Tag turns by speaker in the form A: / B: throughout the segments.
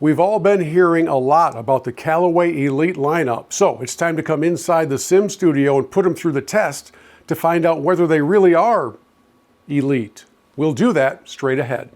A: We've all been hearing a lot about the Callaway Elyte lineup, so it's time to come inside the Sim Studio and put them through the test to find out whether they really are elite. We'll do that straight ahead.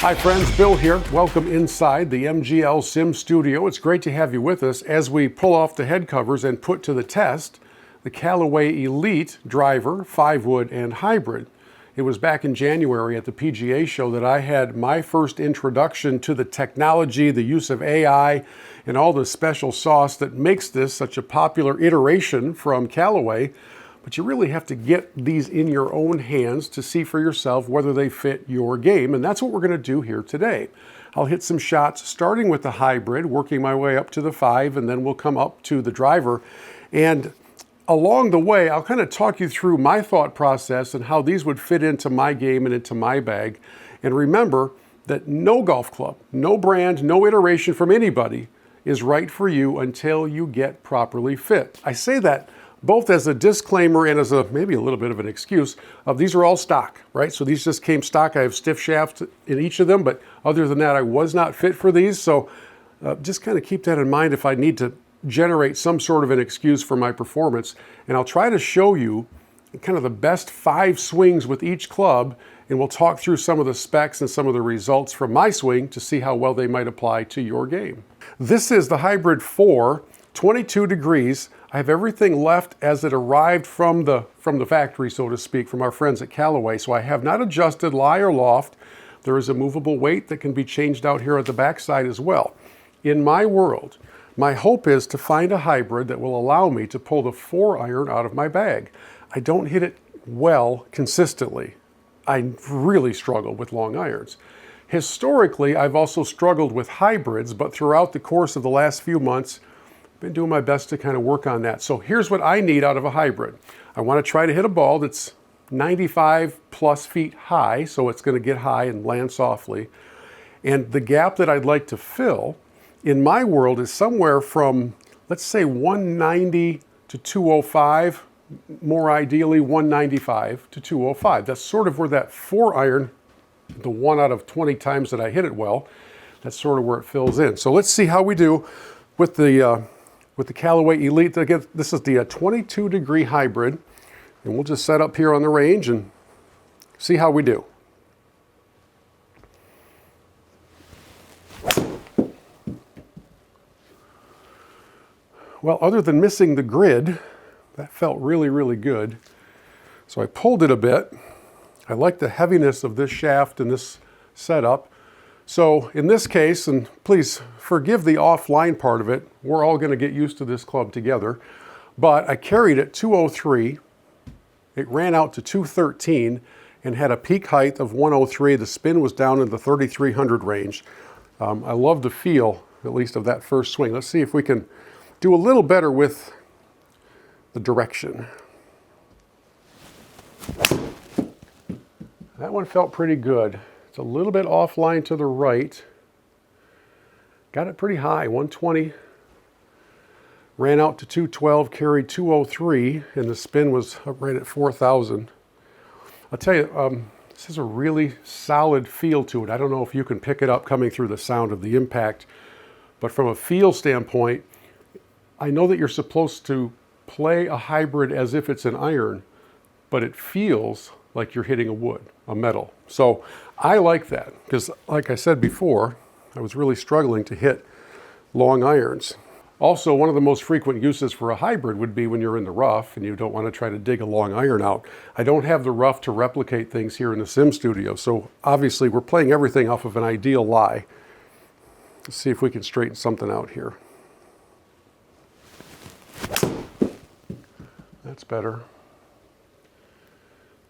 A: Hi friends, Bill here. Welcome inside the MGL Sim Studio. It's great to have you with us as we pull off the head covers and put to the test the Callaway Elyte Driver, 5-wood and hybrid. It was back in January at the PGA show that I had my first introduction to the technology, the use of AI, and all the special sauce that makes this such a popular iteration from Callaway. But you really have to get these in your own hands to see for yourself whether they fit your game. And that's what we're going to do here today. I'll hit some shots starting with the hybrid, working my way up to the 5, and then we'll come up to the driver. And along the way, I'll kind of talk you through my thought process and how these would fit into my game and into my bag. And remember that no golf club, no brand, no iteration from anybody is right for you until you get properly fit. I say that both as a disclaimer and as maybe a little bit of an excuse of these are all stock, right? So these just came stock. I have stiff shafts in each of them, but other than that, I was not fit for these. So just kind of keep that in mind if I need to generate some sort of an excuse for my performance. And I'll try to show you kind of the best 5 swings with each club, and we'll talk through some of the specs and some of the results from my swing to see how well they might apply to your game. This is the Hybrid 4, 22 degrees. I have everything left as it arrived from the factory, so to speak, from our friends at Callaway. So I have not adjusted lie or loft. There is a movable weight that can be changed out here at the backside as well. In my world, my hope is to find a hybrid that will allow me to pull the 4-iron out of my bag. I don't hit it well consistently. I really struggle with long irons. Historically, I've also struggled with hybrids, but throughout the course of the last few months, been doing my best to kind of work on that. So here's what I need out of a hybrid. I want to try to hit a ball that's 95 plus feet high, so it's going to get high and land softly. And the gap that I'd like to fill in my world is somewhere from, let's say, 190 to 205, more ideally 195 to 205. That's sort of where that 4-iron, the 1 out of 20 times that I hit it well, that's sort of where it fills in. So let's see how we do with the Callaway Elyte. Again, this is the 22-degree hybrid, and we'll just set up here on the range and see how we do. Well, other than missing the grid, that felt really, really good. So I pulled it a bit. I like the heaviness of this shaft and this setup. So in this case, and please forgive the offline part of it, we're all going to get used to this club together, but I carried it 203, it ran out to 213, and had a peak height of 103. The spin was down in the 3,300 range. I love the feel, at least, of that first swing. Let's see if we can do a little better with the direction. That one felt pretty good. It's a little bit offline to the right. Got it pretty high, 120. Ran out to 212, carried 203, and the spin was up right at 4,000. I'll tell you, this has a really solid feel to it. I don't know if you can pick it up coming through the sound of the impact, but from a feel standpoint, I know that you're supposed to play a hybrid as if it's an iron, but it feels like you're hitting a wood, a metal. So I like that because, like I said before, I was really struggling to hit long irons. Also, one of the most frequent uses for a hybrid would be when you're in the rough and you don't want to try to dig a long iron out. I don't have the rough to replicate things here in the Sim Studio, so obviously we're playing everything off of an ideal lie. Let's see if we can straighten something out here. That's better.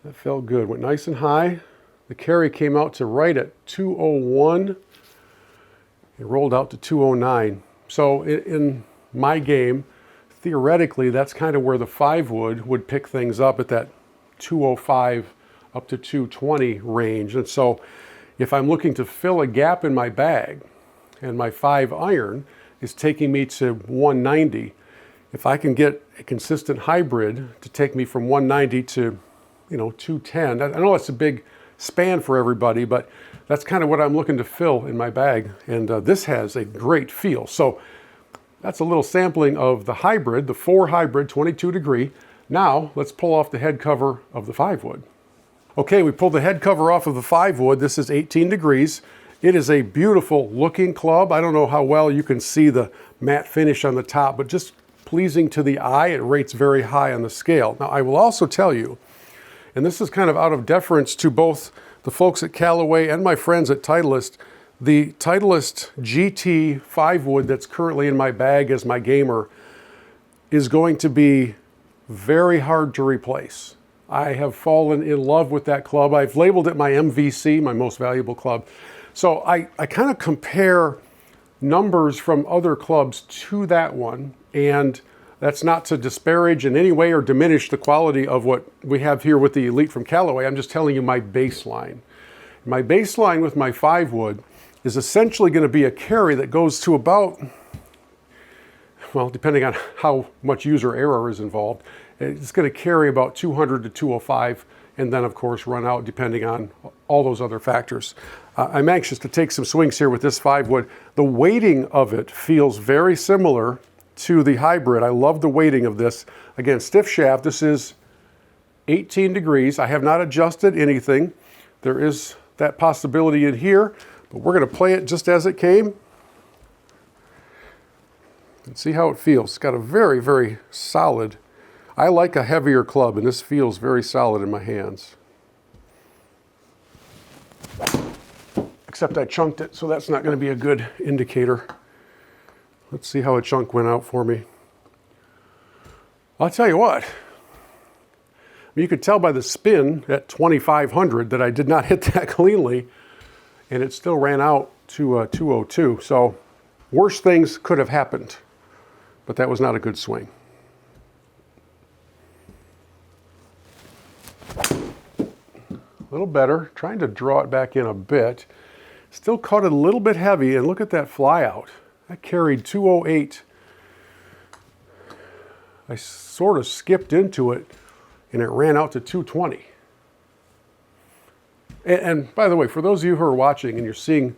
A: That felt good. Went nice and high. The carry came out to right at 201. It rolled out to 209. So in my game, theoretically, that's kind of where the 5-wood would pick things up at that 205 up to 220 range. And so if I'm looking to fill a gap in my bag and my 5-iron is taking me to 190. If I can get a consistent hybrid to take me from 190 to, 210, I know that's a big span for everybody, but that's kind of what I'm looking to fill in my bag. And this has a great feel. So that's a little sampling of the hybrid, the 4 hybrid, 22 degree. Now let's pull off the head cover of the 5 wood. Okay, we pulled the head cover off of the 5 wood. This is 18 degrees. It is a beautiful looking club. I don't know how well you can see the matte finish on the top, but just pleasing to the eye. It rates very high on the scale. Now, I will also tell you, and this is kind of out of deference to both the folks at Callaway and my friends at Titleist, the Titleist GT 5 wood that's currently in my bag as my gamer is going to be very hard to replace. I have fallen in love with that club. I've labeled it my MVC, my most valuable club. So I kind of compare numbers from other clubs to that one, and that's not to disparage in any way or diminish the quality of what we have here with the Elite from Callaway. I'm just telling you my baseline. My baseline with my 5 wood is essentially going to be a carry that goes to about, well, depending on how much user error is involved, it's going to carry about 200 to 205, and then of course run out depending on all those other factors. I'm anxious to take some swings here with this 5 wood. The weighting of it feels very similar to the hybrid. I love the weighting of this. Again, stiff shaft. This is 18 degrees. I have not adjusted anything. There is that possibility in here, but we're going to play it just as it came and see how it feels. It's got a very, very solid, I like a heavier club, and this feels very solid in my hands. Except I chunked it, so that's not going to be a good indicator. Let's see how a chunk went out for me. I'll tell you what. You could tell by the spin at 2,500 that I did not hit that cleanly, and it still ran out to 202. So worse things could have happened, but that was not a good swing. A little better, trying to draw it back in a bit. Still caught it a little bit heavy, and look at that fly out. That carried 208. I sort of skipped into it, and it ran out to 220. And by the way, for those of you who are watching and you're seeing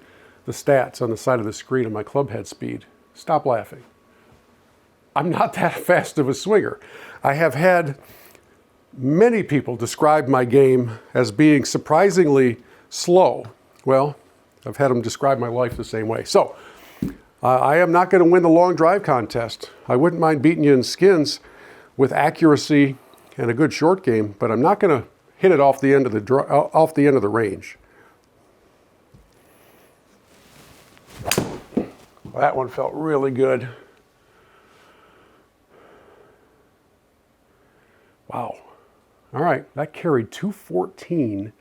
A: the stats on the side of the screen of my club head speed, stop laughing. I'm not that fast of a swinger. I have had many people describe my game as being surprisingly slow. Well, I've had them describe my life the same way. So I am not going to win the long drive contest. I wouldn't mind beating you in skins with accuracy and a good short game, but I'm not going to hit it off the end of the range. Well, that one felt really good. Wow. All right, that carried 214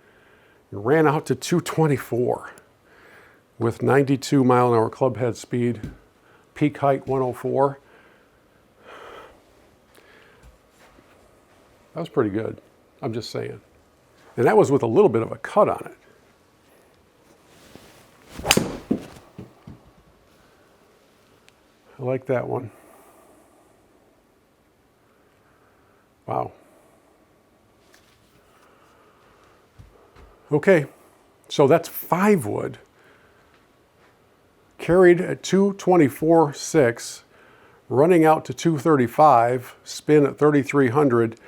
A: and ran out to 224 with 92 mile an hour club head speed, peak height 104. That was pretty good, I'm just saying. And that was with a little bit of a cut on it. I like that one. Wow. Okay, so that's 5 wood. Carried at 224.6, running out to 235, spin at 3,300.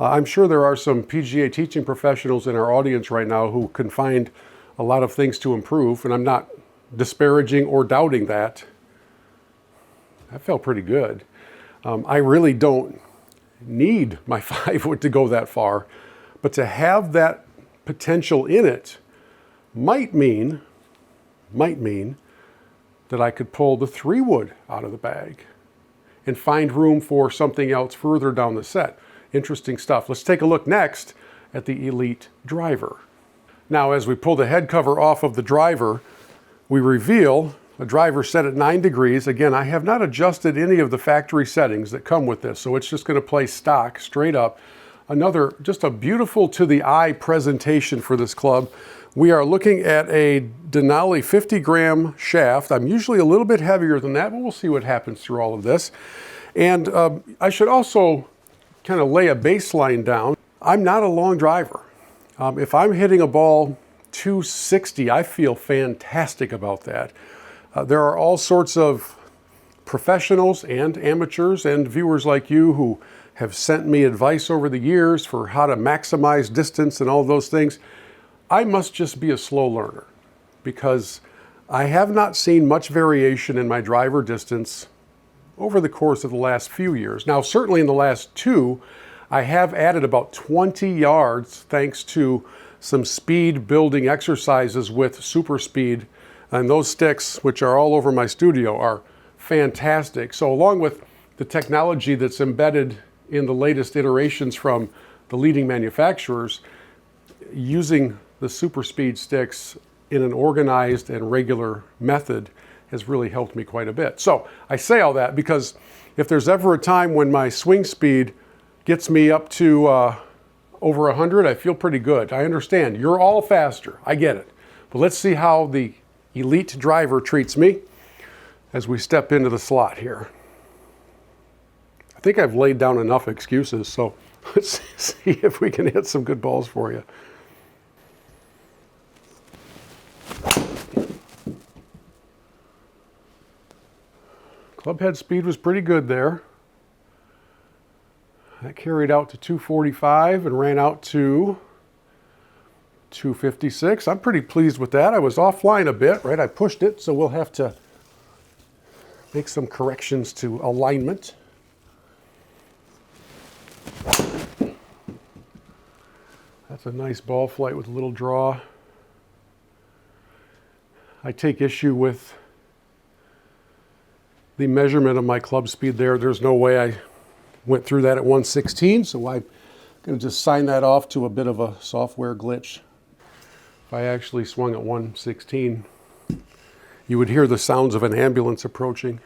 A: I'm sure there are some PGA teaching professionals in our audience right now who can find a lot of things to improve, and I'm not disparaging or doubting that. That felt pretty good. I really don't need my 5 wood to go that far, but to have that potential in it might mean that I could pull the 3 wood out of the bag and find room for something else further down the set. Interesting stuff. Let's take a look next at the Elyte Driver. Now, as we pull the head cover off of the driver, we reveal a driver set at 9 degrees. Again, I have not adjusted any of the factory settings that come with this, so it's just going to play stock straight up. Another, just a beautiful to the eye presentation for this club We are looking at a Denali 50-gram shaft. I'm usually a little bit heavier than that, but we'll see what happens through all of this. And I should also kind of lay a baseline down. I'm not a long driver. If I'm hitting a ball 260, I feel fantastic about that. There are all sorts of professionals and amateurs and viewers like you who have sent me advice over the years for how to maximize distance and all those things. I must just be a slow learner because I have not seen much variation in my driver distance over the course of the last few years. Now, certainly in the last 2, I have added about 20 yards thanks to some speed building exercises with super speed. And those sticks, which are all over my studio, are fantastic. So along with the technology that's embedded in the latest iterations from the leading manufacturers, using the super speed sticks in an organized and regular method has really helped me quite a bit. So I say all that because if there's ever a time when my swing speed gets me up to over 100, I feel pretty good. I understand you're all faster, I get it. But let's see how the Elyte Driver treats me as we step into the slot here. I think I've laid down enough excuses, so let's see if we can hit some good balls for you. Clubhead speed was pretty good there. That carried out to 245 and ran out to 256. I'm pretty pleased with that. I was offline a bit, right? I pushed it, so we'll have to make some corrections to alignment. That's a nice ball flight with a little draw. I take issue with the measurement of my club speed there. There's no way I went through that at 116, so I'm going to just sign that off to a bit of a software glitch. If I actually swung at 116, you would hear the sounds of an ambulance approaching.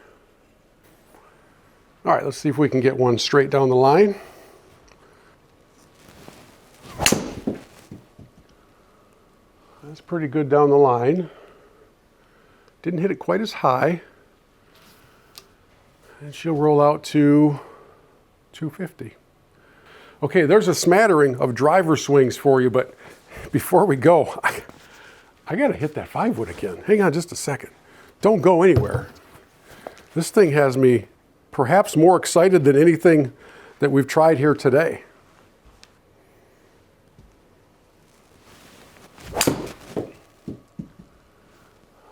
A: All right, let's see if we can get one straight down the line. That's pretty good down the line. Didn't hit it quite as high. And she'll roll out to 250. Okay, there's a smattering of driver swings for you, but before we go, I got to hit that 5-wood again. Hang on just a second. Don't go anywhere. This thing has me perhaps more excited than anything that we've tried here today.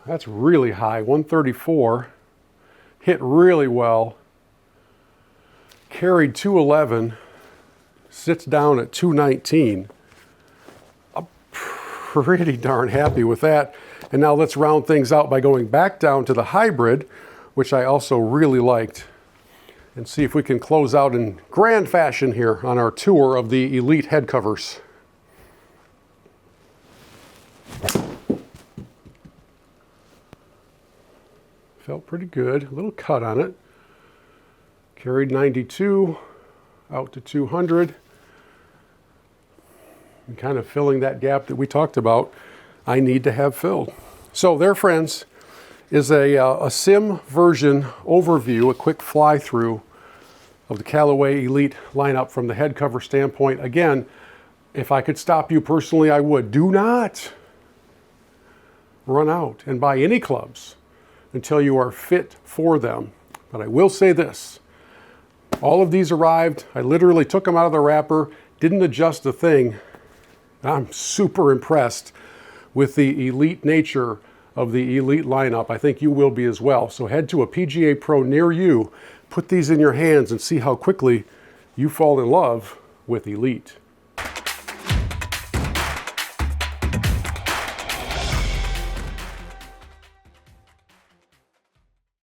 A: That's really high, 134. Hit really well. Carried 211. Sits down at 219. I'm pretty darn happy with that. And now let's round things out by going back down to the hybrid, which I also really liked, and see if we can close out in grand fashion here on our tour of the Elyte head covers. Felt pretty good, a little cut on it. Carried 92, out to 200. And kind of filling that gap that we talked about, I need to have filled. So there, friends, is a sim version overview, a quick fly through of the Callaway Elyte lineup from the head cover standpoint. Again, if I could stop you personally, I would. Do not run out and buy any clubs until you are fit for them. But I will say this, all of these arrived. I literally took them out of the wrapper, didn't adjust a thing. I'm super impressed with the elite nature of the Elyte lineup. I think you will be as well. So head to a PGA Pro near you, put these in your hands and see how quickly you fall in love with Elyte.